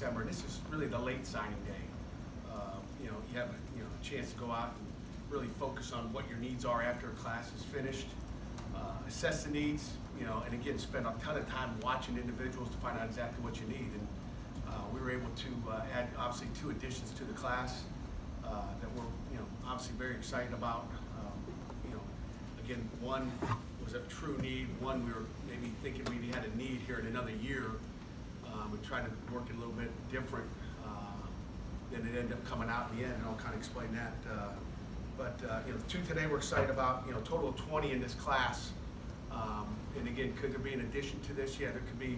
December, and this is really the late signing day. You have a chance to go out and really focus on what your needs are after a class is finished, assess the needs, and again, spend a ton of time watching individuals to find out exactly what you need. And we were able to add obviously 2 additions to the class that we're obviously very excited about. Again, one was a true need. One we were maybe thinking we had a need here in another year. We tried to work it a little bit different than it ended up coming out in the end, and I'll kind of explain that. But the 2 today we're excited about. Total of 20 in this class. And again, could there be an addition to this? Yeah, there could be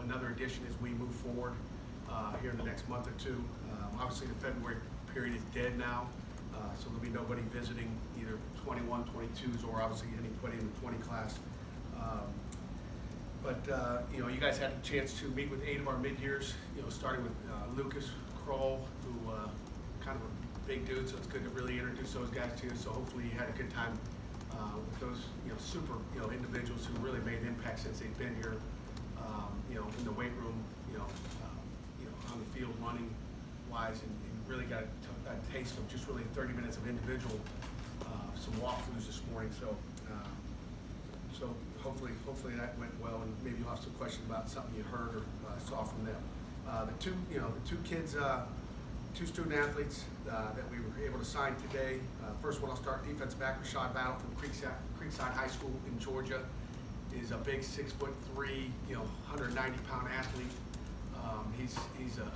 another addition as we move forward here in the next month or 2. Obviously, the February period is dead now, so there'll be nobody visiting either 21, 22s, or obviously anybody in the 20 class. But you guys had a chance to meet with 8 of our mid-years, starting with Lucas Kroll, who kind of a big dude, so it's good to really introduce those guys to you. So hopefully you had a good time with those super individuals who really made an impact since they've been here, in the weight room, on the field running wise, and really got a taste of just really 30 minutes of individual, some walkthroughs this morning. So hopefully that went well, and maybe you'll have some questions about something you heard or saw from them. The 2 kids, 2 student athletes that we were able to sign today. First one I'll start, defensive back Rashad Battle from Creekside High School in Georgia. Is a big 6'3", 190-pound athlete. He's a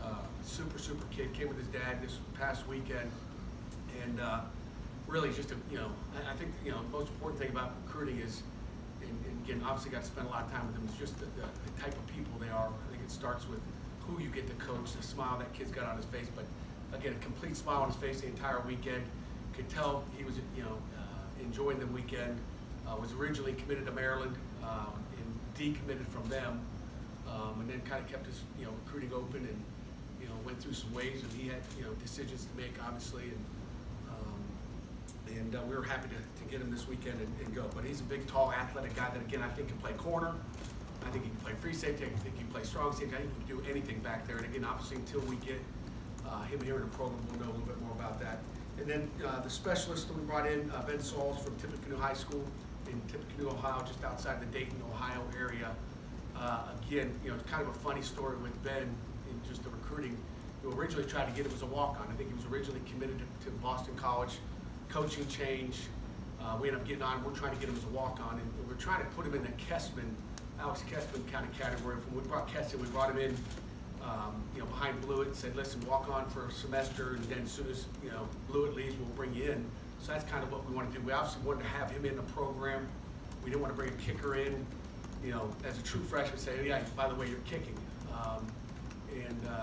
super kid. Came with his dad this past weekend, and really just I think the most important thing about recruiting is, and again, obviously got to spend a lot of time with them, is just the type of people they are. I think it starts with who you get to coach, the smile that kid's got on his face, but again, a complete smile on his face the entire weekend. Could tell he was enjoying the weekend. Was originally committed to Maryland and decommitted from them, and then kind of kept his recruiting open, and went through some waves, and he had decisions to make, obviously, and we were happy to get him this weekend and go. But he's a big, tall, athletic guy that, again, I think can play corner. I think he can play free safety. I think he can play strong safety. I think he can do anything back there. And again, obviously, until we get him here in the program, we'll know a little bit more about that. And then the specialist that we brought in, Ben Sauls from Tippecanoe High School in Tippecanoe, Ohio, just outside the Dayton, Ohio area. Again, it's kind of a funny story with Ben in just the recruiting. We originally tried to get him as a walk-on. I think he was originally committed to Boston College. Coaching change. We ended up getting on. We're trying to get him as a walk-on, and we're trying to put him in the Alex Kessman kind of category. When we brought Kessman, we brought him in, behind Blewett, and said, listen, walk on for a semester, and then as soon as Blewett leaves, we'll bring you in. So that's kind of what we want to do. We obviously wanted to have him in the program. We didn't want to bring a kicker in, as a true freshman, say, oh, yeah, by the way, you're kicking.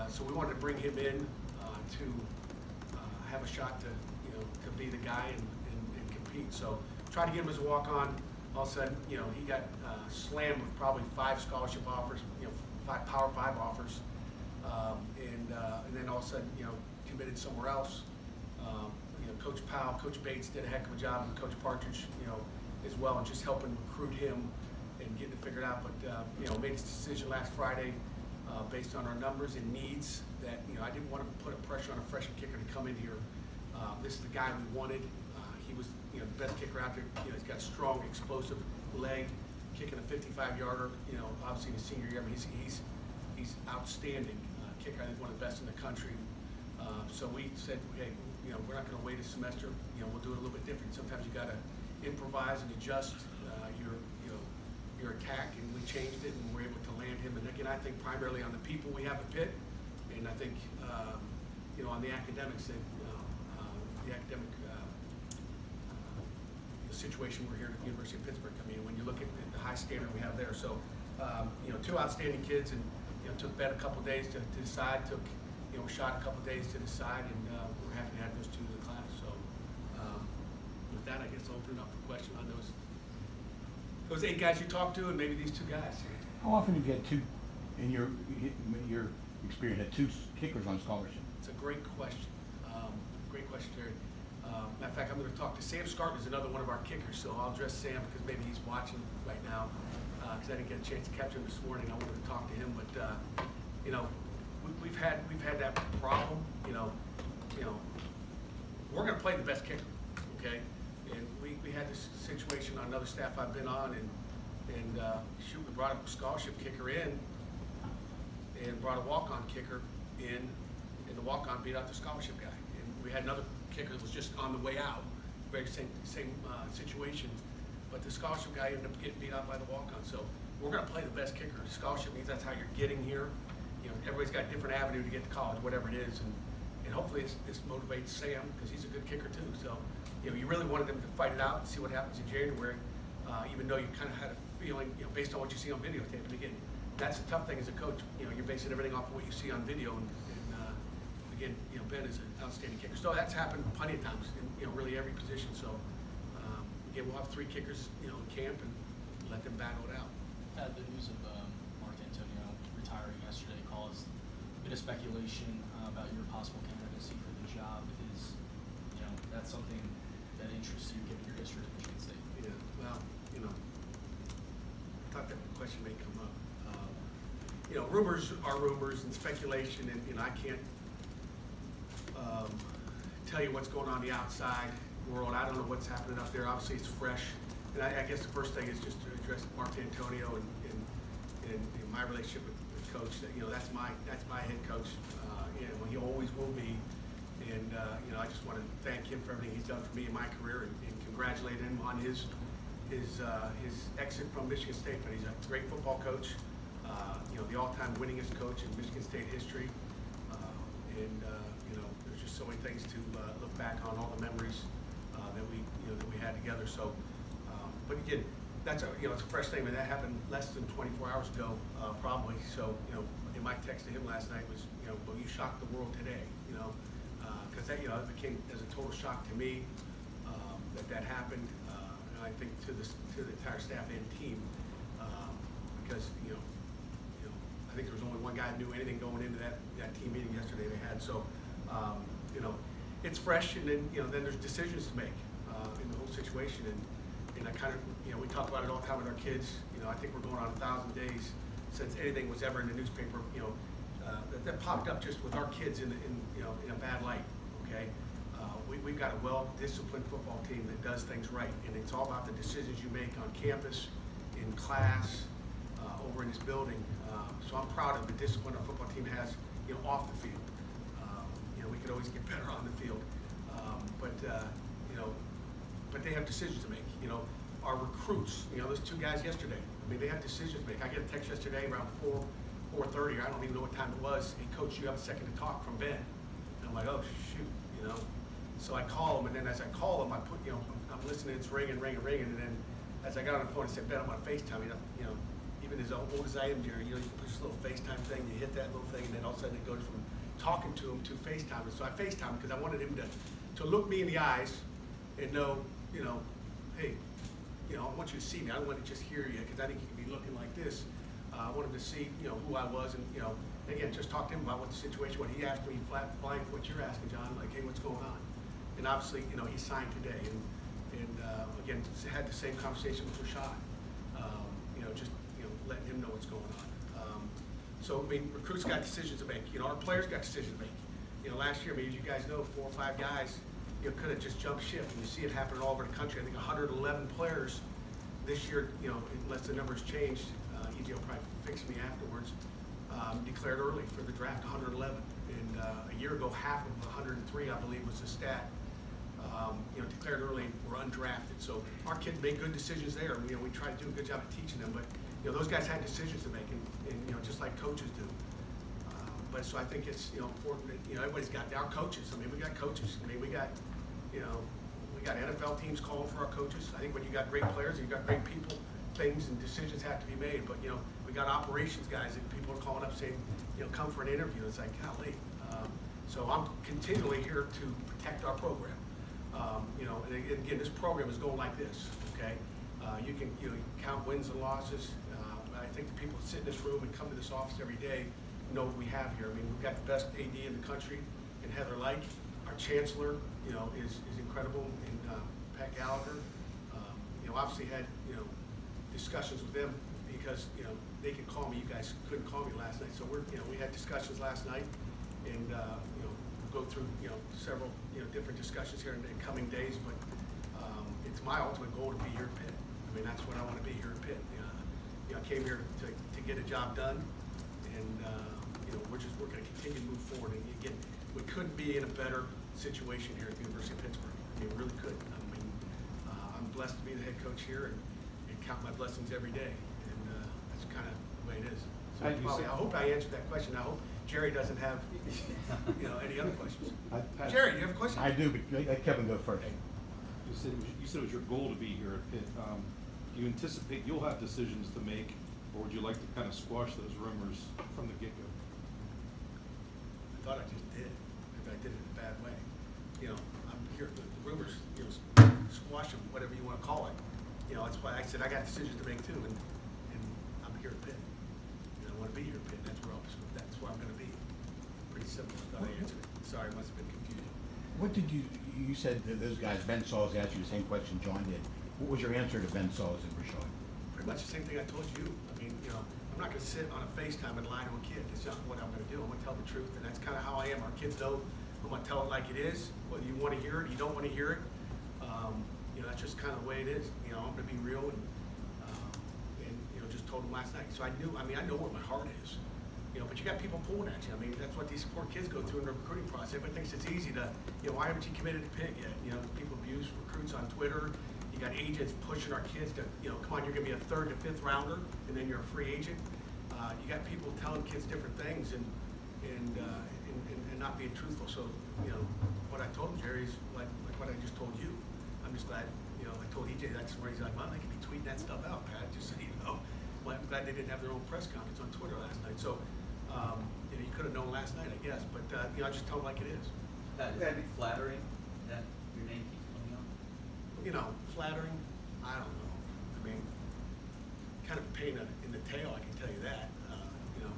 So we wanted to bring him in to have a shot to be the guy and compete. So tried to get him as a walk-on. All of a sudden, he got slammed with probably 5 scholarship offers, 5 Power 5 offers, and then all of a sudden, committed somewhere else. Coach Powell, Coach Bates did a heck of a job, and Coach Partridge, as well, and just helping recruit him and getting it figured out. But made his decision last Friday based on our numbers and needs. That I didn't want to put a pressure on a freshman kicker to come in here. This is the guy we wanted. He was the best kicker out there. He's got a strong, explosive leg, kicking a 55-yarder. Obviously in his senior year, but he's outstanding kicker. I think one of the best in the country. So we said, hey, we're not going to wait a semester. We'll do it a little bit different. Sometimes you got to improvise and adjust your attack, and we changed it, and we're able to land him. And again, I think primarily on the people we have at Pitt, and I think on the academics, that the academic situation we're here at the University of Pittsburgh. I mean, when you look at the high standard we have there, so 2 outstanding kids, and took Ben a couple days to decide. Took Shot a couple days to decide, and we're happy to have those 2 in the class. So with that, I guess I'll open it up for questions on those 8 guys you talked to, and maybe these 2 guys. How often have you had 2 in your experience? Had 2 kickers on scholarship? It's a great question. Great question, Jerry. Matter of fact, I'm going to talk to Sam Scarton, who's another one of our kickers. So I'll address Sam because maybe he's watching right now. Because I didn't get a chance to catch him this morning. I wanted to talk to him, but we've had that problem, you know, we're gonna play the best kicker, okay? And we had this situation on another staff I've been on, and shoot, we brought a scholarship kicker in and brought a walk-on kicker in, and the walk-on beat out the scholarship guy. And we had another kicker that was just on the way out, very same situation, but the scholarship guy ended up getting beat out by the walk-on. So we're gonna play the best kicker. Scholarship means that's how you're getting here. You know, everybody's got a different avenue to get to college, whatever it is, and hopefully this motivates Sam, because he's a good kicker too. So, you know, you really wanted them to fight it out and see what happens in January, even though you kind of had a feeling, you know, based on what you see on videotape. And again, that's the tough thing as a coach. You know, you're basing everything off of what you see on video, and again, you know, Ben is an outstanding kicker. So that's happened plenty of times in, you know, really every position. So again, we'll have 3 kickers, you know, in camp, and let them battle it out. The news of Mark Antonio retiring yesterday caused a bit of speculation about your possible candidacy for the job. Is, you know, that's something that interests you given your history at Michigan State? Yeah, well, you know, I thought that question may come up. You know, rumors are rumors and speculation, and you know, I can't tell you what's going on the outside world. I don't know what's happening up there. Obviously, it's fresh. And I guess the first thing is just to address Mark Antonio and my relationship with Coach. That, you know, that's my head coach. You know, he always will be. And you know, I just want to thank him for everything he's done for me in my career, and congratulate him on his exit from Michigan State. But he's a great football coach. You know, the all-time winningest coach in Michigan State history. You know, there's just so many things to look back on, all the memories that we had together. So. But again, that's it's a fresh thing. I mean, that happened less than 24 hours ago, probably. So, you know, and my text to him last night was, you know, well, you shocked the world today, you know, because that, you know, it became as a total shock to me that happened, and I think to the entire staff and team, because you know, I think there was only one guy who knew anything going into that team meeting yesterday they had. So, you know, it's fresh, and then then there's decisions to make in the whole situation. And I kind of, you know, we talk about it all the time with our kids. You know, I think we're going on 1,000 days since anything was ever in the newspaper. You know, that popped up just with our kids in a bad light. Okay, we've got a well-disciplined football team that does things right, and it's all about the decisions you make on campus, in class, over in this building. So I'm proud of the discipline our football team has, you know, off the field. You know, we could always get better on the field, but you know. But they have decisions to make. You know, our recruits, you know, those 2 guys yesterday, I mean, they have decisions to make. I get a text yesterday around 4:30, or I don't even know what time it was. Hey, Coach, you have a second to talk from Ben. And I'm like, oh, shoot, you know. So I call him, and then as I call him, I put, you know, I'm listening, it's ringing, and then as I got on the phone, I said, Ben, I'm on FaceTime. You know, even as old as I am, Jerry, you know, you push this little FaceTime thing, you hit that little thing, and then all of a sudden it goes from talking to him to FaceTime. And so I FaceTime because I wanted him to look me in the eyes and know, you know, hey, you know, I want you to see me. I don't want to just hear you, because I think you can be looking like this. I want him to see, you know, who I was, and you know, again, just talk to him about what the situation. When he asked me flat blank what you're asking, John, like, hey, what's going on? And obviously, you know, he signed today, and again, had the same conversation with Rashad. You know, just letting him know what's going on. So I mean, recruits got decisions to make. You know, our players got decisions to make. You know, last year, I mean, as you guys know, 4 or 5 guys, you know, could have just jumped ship, and you see it happening all over the country. I think 111 players this year, you know, unless the numbers changed, EJ will probably fix me afterwards, declared early for the draft, 111. And a year ago, half of 103, I believe, was the stat, you know, declared early were undrafted. So our kids made good decisions there. You know, we try to do a good job of teaching them, but, you know, those guys had decisions to make, and you know, just like coaches do. But so I think it's, you know, important that, you know, everybody's got our coaches. I mean, we got coaches. I mean, we got NFL teams calling for our coaches. I think when you got great players and you got great people, things and decisions have to be made. But, you know, we got operations guys that people are calling up saying, you know, come for an interview. It's like, golly. So I'm continually here to protect our program. You know, and again, this program is going like this, okay? You can count wins and losses. I think the people that sit in this room and come to this office every day know what we have here. I mean, we've got the best AD in the country in Heather Like. Our chancellor, you know, is incredible in Pat Gallagher. You know, obviously had, you know, discussions with them because, you know, they could call me, you guys couldn't call me last night, so we had discussions last night, and, you know, we'll go through, you know, several, you know, different discussions here in the coming days, but, it's my ultimate goal to be here at Pitt. I mean, that's what I want to be here at Pitt. You know, I came here to get a job done, and, you know, we're going to continue to move forward, and again, we couldn't be in a better situation here at the University of Pittsburgh. I mean, we really could. I mean, I'm blessed to be the head coach here, and count my blessings every day, and that's kind of the way it is. So Pat, I hope I answered that question. I hope Jerry doesn't have, you know, any other questions. Jerry, do you have a question? I do, but let Kevin go first. You said it was your goal to be here at Pitt. Do you anticipate you'll have decisions to make, or would you like to kind of squash those rumors from the get-go? I thought I just did, if I did it in a bad way. You know, I'm here, the rumors, you know, squash them, whatever you want to call it. You know, that's why I said I got decisions to make too, and I'm here at Pitt. And I want to be here at Pitt. That's where I'm going to be. Pretty simple. I thought I answered it. Sorry, it must have been confusing. What did you said that those guys, Ben Sauls asked you the same question John did. What was your answer to Ben Sauls and Rashad? Pretty much the same thing I told you. I mean, you know, I'm not going to sit on a FaceTime and lie to a kid. That's not what I'm going to do. I'm going to tell the truth, and that's kind of how I am. Our kids know I'm going to tell it like it is, whether you want to hear it or you don't want to hear it. You know, that's just kind of the way it is. You know, I'm going to be real, and you know, just told them last night. So I know where my heart is. You know, but you got people pulling at you. I mean, that's what these poor kids go through in the recruiting process. Everybody thinks it's easy to, you know, why haven't you committed to Pitt yet? You know, people abuse recruits on Twitter. You got agents pushing our kids to, you know, come on, you're going to be a 3rd to 5th rounder, and then you're a free agent. You got people telling kids different things and not being truthful. So, you know, what I told them, Jerry, is like what I just told you. I'm just glad, you know, I told EJ that's where he's like, well, they could be tweeting that stuff out, Pat, just so you know. Well, I'm glad they didn't have their own press conference on Twitter last night. So, you know, you could have known last night, I guess, but, you know, I just tell them like it is. Pat, is that flattering that your name keeps coming up? You know, flattering, I don't know. I mean, kind of a pain in the tail, I can tell you that. You know,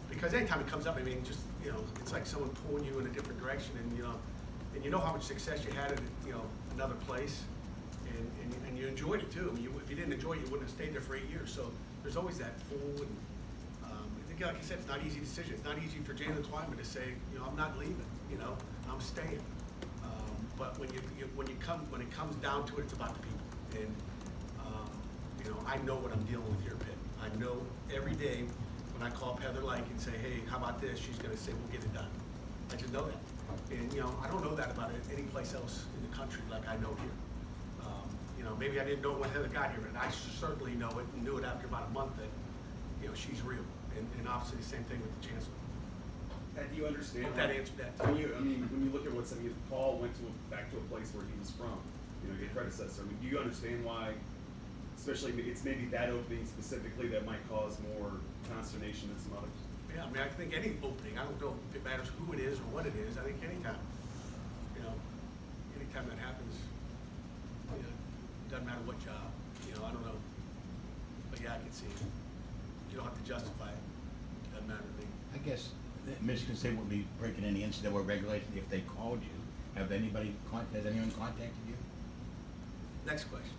because anytime it comes up, I mean, just, you know, it's like someone pulling you in a different direction, and you know how much success you had at, you know, another place, and you enjoyed it too. I mean, if you didn't enjoy it, you wouldn't have stayed there for 8 years. So there's always that pull, and like I said, it's not an easy decision. It's not easy for Jalen Twyman to say, you know, I'm not leaving. You know, I'm staying. But when it comes down to it, it's about the people. And you know, I know what I'm dealing with here at Pitt. I know every day when I call Heather Like and say, hey, how about this? She's going to say, we'll get it done. I just know that. And you know, I don't know that about any place else in the country like I know here. You know, maybe I didn't know it when Heather got here, but I certainly know it and knew it after about a month that, you know, she's real. And obviously the same thing with the chancellor. And do you understand Hope that answered that. when you look at what Paul went back to a place where he was from, you know, your predecessor. I mean, do you understand why, especially it's maybe that opening specifically that might cause more consternation than some others? Yeah, I mean, I think any opening, I don't know if it matters who it is or what it is. I think anytime that happens, you know, doesn't matter what job. You know, I don't know, but yeah, I can see it. You don't have to justify it. Doesn't matter to me. I guess Michigan State would be breaking any NCAA regulation if they called you. Has anyone contacted you? Next question.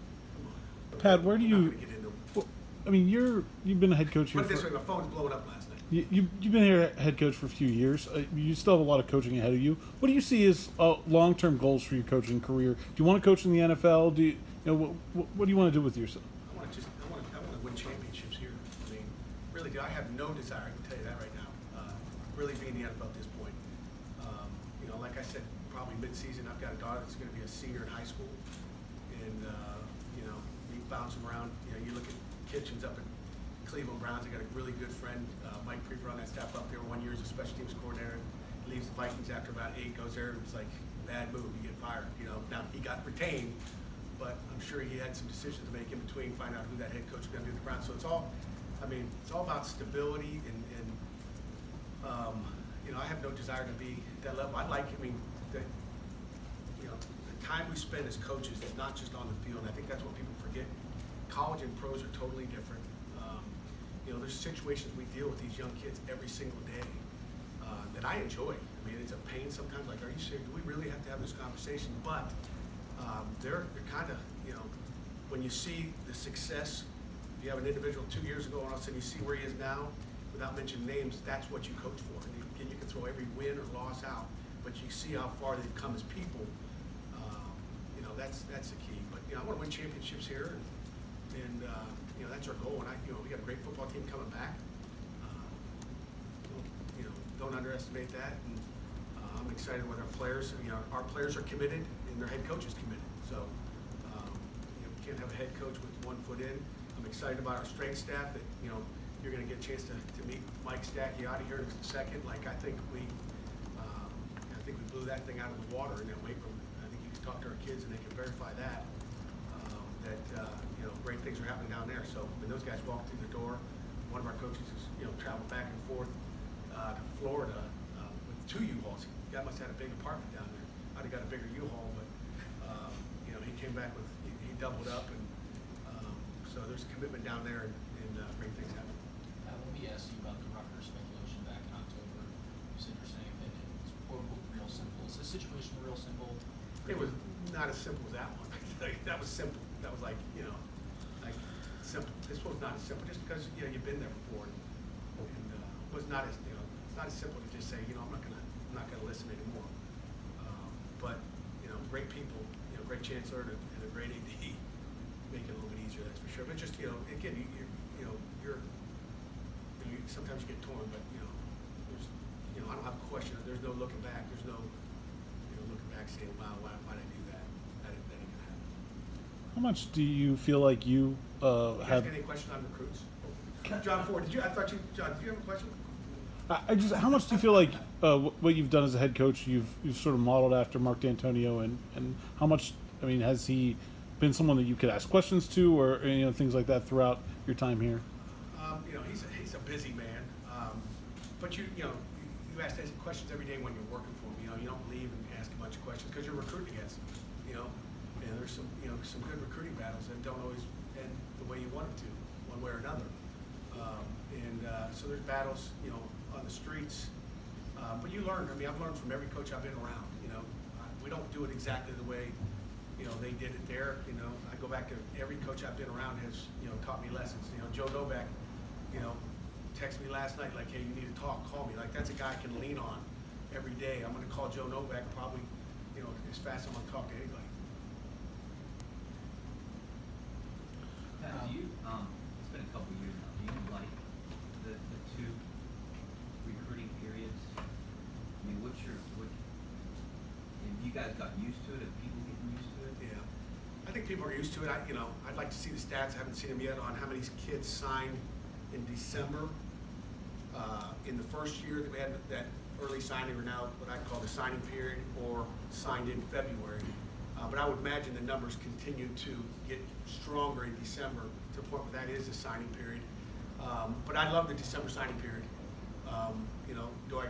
Pat, where do I'm not you? gonna get into it. Well, I mean, you've been a head coach here. Put it this way, my phone's blowing up last night. You've been here head coach for a few years. You still have a lot of coaching ahead of you. What do you see as long-term goals for your coaching career? Do you want to coach in the NFL? What do you want to do with yourself? I want to win championships here. I mean, really, I have no desire. I can tell you that right now. Really being in the NFL at this point. You know, like I said, probably mid-season, I've got a daughter that's going to be a senior in high school, and you know, you bounce them around. You know, you look at Kitchens up in Cleveland Browns. I got a really good friend, Mike Prefer, on that staff up there. 1 year as a special teams coordinator. Leaves the Vikings after about 8. Goes there. It's like bad move. You get fired. You know, now he got retained, but I'm sure he had some decisions to make in between. Find out who that head coach is going to be with the Browns. So it's all, I mean, it's all about stability and you know, I have no desire to be at that level. That, you know, the time we spend as coaches is not just on the field. And I think that's what people forget. College and pros are totally different. You know, there's situations we deal with these young kids every single day that I enjoy. I mean, it's a pain sometimes. Like, are you serious? Do we really have to have this conversation? But they're kind of, you know, when you see the success If you have an individual 2 years ago and all of a sudden you see where he is now, without mentioning names, that's what you coach for. And you can throw every win or loss out, but you see how far they've come as people. That's the key. But I want to win championships here, and that's our goal. And we got a great football team coming back. Don't underestimate that. And I'm excited with our players. Our players are committed, and their head coach is committed. So we can't have a head coach with 1 foot in. I'm excited about our strength staff. That you're going to get a chance to meet Mike Stacchiotti here in a second. I think we blew that thing out of the water in that weight room. I think you can talk to our kids and they can verify that. Great things are happening down there. So when those guys walk through the door, one of our coaches has traveled back and forth to Florida with 2 U-Hauls. Guy must have had a big apartment down there. I'd have got a bigger U-Haul, but he came back with he doubled up, and so there's a commitment down there, and great things happen. Let me ask you about the Rutgers speculation back in October. You said you're saying that it's quote unquote real simple. Is the situation real simple? It was not as simple as that one. That was simple. That was like simple. This was not as simple, just because you've been there before, and it was not as it's not as simple to just say I'm not gonna listen anymore. But great people, great chancellor and a great AD make it a little bit easier. That's for sure. But just again, you're sometimes you get torn, but there's I don't have a question. There's no looking back. There's no looking back saying, wow, why did I do that? That ain't gonna happen. How much do you feel like you You guys have? got any questions on recruits? John Ford, John, do you have a question? I just, how much do you feel like what you've done as a head coach, you've sort of modeled after Mark D'Antonio, and how much, has he been someone that you could ask questions to, or things like that throughout your time here? He's a busy man, but you ask questions every day when you're working for him. You don't leave and ask a bunch of questions because you're recruiting against him. And there's some good recruiting battles that don't always end the way you want them to, one way or another. So there's battles, on the streets. But you learn. I've learned from every coach I've been around. We don't do it exactly the way, they did it there. I go back to every coach I've been around has, taught me lessons. Joe Novak, texted me last night like, hey, you need to talk, call me. Like, that's a guy I can lean on every day. I'm going to call Joe Novak probably, as fast as I'm going to talk to anybody. Pat, it's been a couple of years now, do you like the 2 recruiting periods? Have you guys gotten used to it? Have people getting used to it? Yeah, I think people are used to it. I'd like to see the stats. I haven't seen them yet on how many kids signed in December. In the first year that we had that early signing, or now what I call the signing period, or signed in February. But I would imagine the numbers continue to get stronger in December to the point where that is a signing period. But I love the December signing period. Do I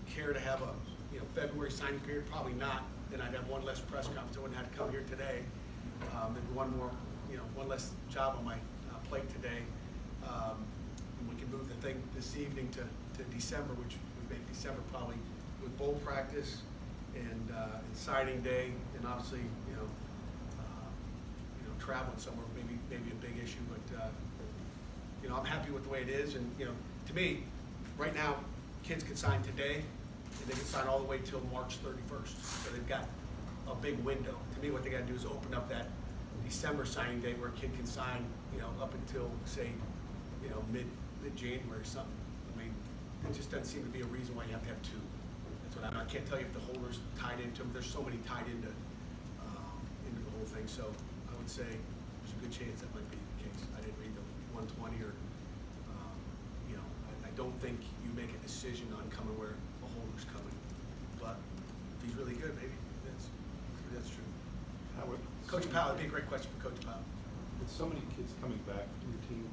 care to have a February signing period? Probably not. Then I'd have one less press conference. I wouldn't have to come here today. Maybe one more, one less job on my plate today. And we can move the thing this evening to December, which would make December probably with bowl practice and signing day, and obviously traveling somewhere maybe a big issue. But I'm happy with the way it is, and to me, right now, kids can sign today, and they can sign all the way till March 31st. So they've got a big window. To me, what they got to do is open up that December signing day where a kid can sign, up until say, mid-January or something. It just doesn't seem to be a reason why you have to have 2. That's what I can't tell you if the holder's tied into them. There's so many tied into the whole thing. So I would say there's a good chance that might be the case. I didn't read the 120 or, I don't think you make a decision on coming where a holder's coming. But if he's really good, maybe that's true. Howard, Coach Powell, that'd be a great question for Coach Powell. with so many kids coming back to your team,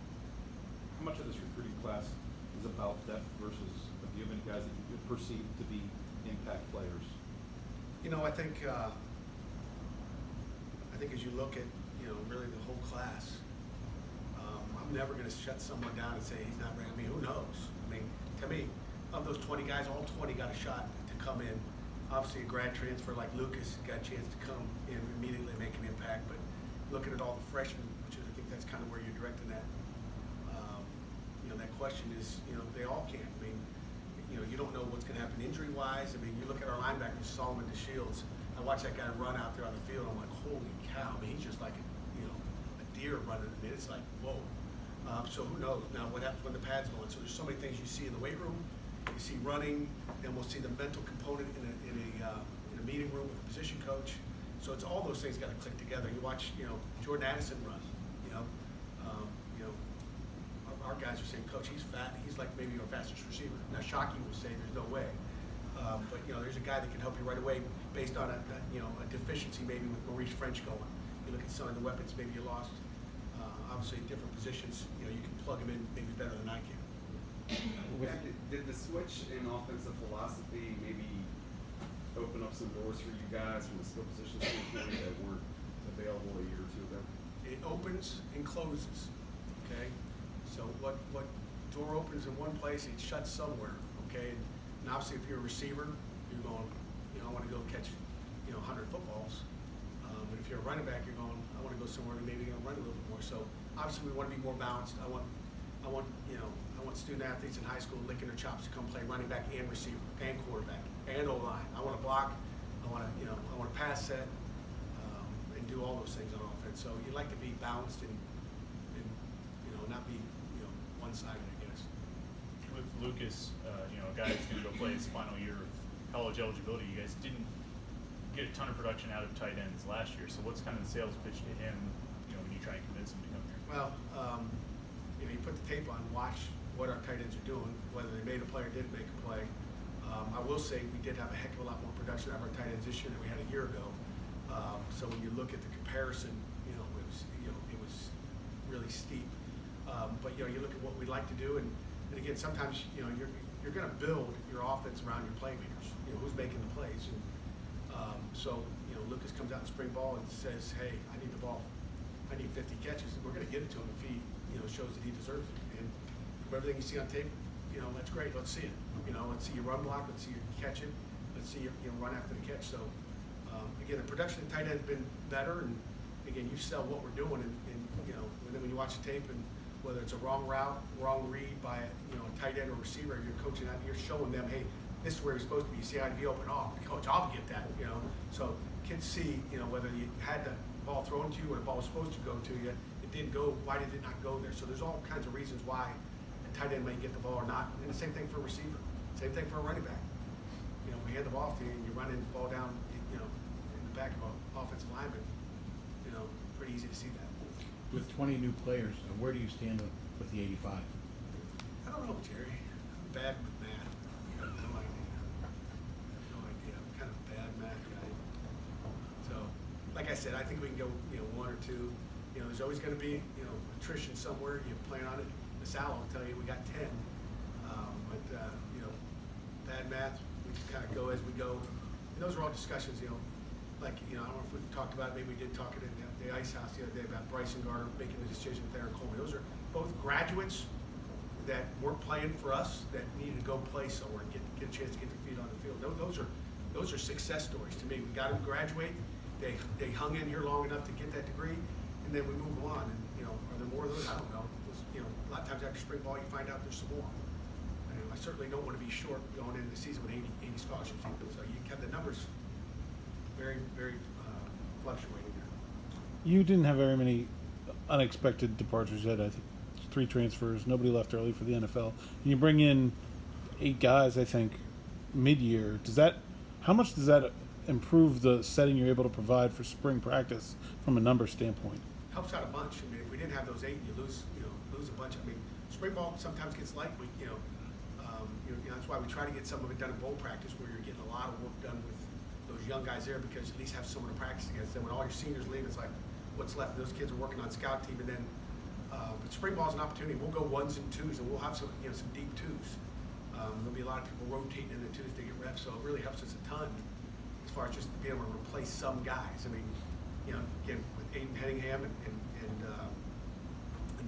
how much of this recruiting class is about depth versus, do you have any guys that you perceive to be impact players? I think as you look at, really the whole class, I'm never going to shut someone down and say he's not ready. Who knows? To me, of those 20 guys, all 20 got a shot to come in. Obviously, a grad transfer like Lucas got a chance to come in immediately, make an impact. But looking at all the freshmen, which I think that's kind of where you're directing that, that question is, they all can. I mean, you don't know what's going to happen injury-wise. I mean, you look at our linebackers, Solomon DeShields. I watch that guy run out there on the field. I'm like, holy cow! I mean, he's just like a deer running. I mean, it's like, whoa. So who knows now what happens when the pad's going? So there's so many things you see in the weight room. You see running, then we'll see the mental component in a meeting room with the position coach. So it's all those things got to click together. You watch, Jordan Addison run. Our guys are saying, Coach, he's fat. He's like maybe our fastest receiver. Now, Shockey will say there's no way. But there's a guy that can help you right away based on a deficiency maybe with Maurice French going. You look at some of the weapons maybe you lost. Obviously, different positions. You can plug them in maybe better than I can. Did the switch in offensive philosophy maybe open up some doors for you guys from the skill position standpoint that weren't available a year or two ago? It opens and closes. Okay. So what door opens in one place, it shuts somewhere. Okay. And obviously, if you're a receiver, you're going, I want to go catch, 100 footballs. But if you're a running back, you're going, I want to go somewhere and maybe run a little bit more. So obviously, we want to be more balanced. I want student athletes in high school licking their chops to come play running back and receiver and quarterback and O-line. I want to block. I want to pass set and do all those things on offense. So you like to be balanced and not be one-sided, I guess. With Lucas, a guy who's going to go play his final year of college eligibility, you guys didn't get a ton of production out of tight ends last year. So what's kind of the sales pitch to him, when you try and convince him to come here? Well, you put the tape on, watch what our tight ends are doing, whether they made a play or didn't make a play. I will say we did have a heck of a lot more production out of our tight ends this year than we had a year ago. So when you look at the comparison, it was really steep. But you look at what we'd like to do, and again, sometimes you're going to build your offense around your playmakers. Who's making the plays, and so Lucas comes out in spring ball and says, "Hey, I need the ball. I need 50 catches." We're going to get it to him if he shows that he deserves it. And from everything you see on tape, that's great. Let's see it. Let's see you run block. Let's see you catch it. Let's see you run after the catch. So again, the production of tight end has been better, and again, you sell what we're doing, and then when you watch the tape, and whether it's a wrong route, wrong read by a tight end or receiver, you're coaching out, you're showing them, hey, this is where you're supposed to be. You see how to be open. Oh, coach, I'll get that. So kids see, whether you had the ball thrown to you or the ball was supposed to go to you, it didn't go. Why did it not go there? So there's all kinds of reasons why a tight end may get the ball or not. And the same thing for a receiver. Same thing for a running back. We hand the ball to you and you run in and fall down, in the back of an offensive lineman. Pretty easy to see that. With 20 new players, where do you stand with the 85? I don't know, Jerry. I'm bad with math. I have no idea. I'm kind of a bad math guy. So, like I said, I think we can go, one or two. There's always going to be, attrition somewhere. You're playing on it. The Sal will tell you we got 10. Bad math, we just kind of go as we go. And those are all discussions, I don't know if we've talked about it. Maybe we did talk it in the Ice House the other day about Bryson Garner making the decision with Aaron Coleman. Those are both graduates that weren't playing for us that needed to go play somewhere and get a chance to get their feet on the field. Those are success stories to me. We got them to graduate. They hung in here long enough to get that degree, and then we move on. And are there more of those? I don't know. A lot of times after spring ball, you find out there's some more. I certainly don't want to be short going into the season with 80 scholarships. So you have the numbers very, very fluctuating there. You didn't have very many unexpected departures yet. I think 3 transfers. Nobody left early for the NFL. And you bring in 8 guys, I think, mid-year. How much does that improve the setting you're able to provide for spring practice from a number standpoint? Helps out a bunch. I mean, if we didn't have those 8, you lose a bunch. I mean, spring ball sometimes gets light. That's why we try to get some of it done in bowl practice, where you're getting a lot of work done with those young guys there, because you at least have someone to practice against. Then when all your seniors leave, it's like, what's left? Those kids are working on scout team, and then but spring ball is an opportunity. We'll go 1s and 2s, and we'll have some deep 2s. There'll be a lot of people rotating in the 2s to get reps, so it really helps us a ton as far as just being able to replace some guys. I mean, again, with Aiden Henningham and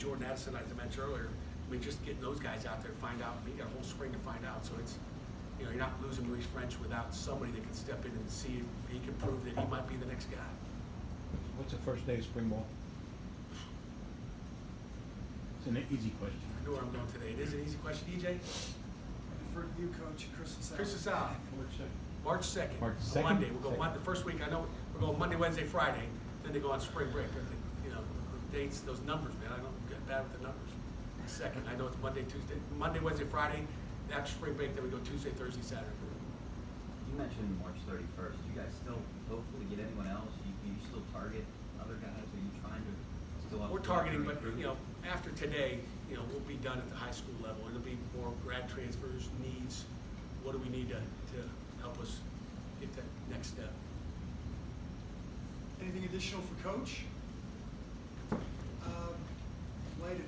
Jordan Addison, as I mentioned earlier, I mean, just getting those guys out there to find out. I mean, you got a whole spring to find out, so it's, you're not losing Maurice French without somebody that can step in and see if he can prove that he might be the next guy. What's the first day of spring ball? It's an easy question. I know where I'm going today. It is an easy question. EJ? For you, Coach, Chris is out. Chris is out. March 2nd. March On 2nd? Monday. We'll go Second. Monday, the first week, I know, we're going Monday, Wednesday, Friday, then they go on spring break. I think, you know, the dates, those numbers, man, I don't get bad with the numbers. Second, I know it's Monday, Tuesday, Monday, Wednesday, Friday, after spring break, then we go Tuesday, Thursday, Saturday. You mentioned March 31st. You guys still hopefully get anyone else? You still target other guys? Are you trying to still up? We're targeting, but, you know, after today, you know, we'll be done at the high school level. It'll be more grad transfers, needs, what do we need to help us get that next step? Anything additional for Coach?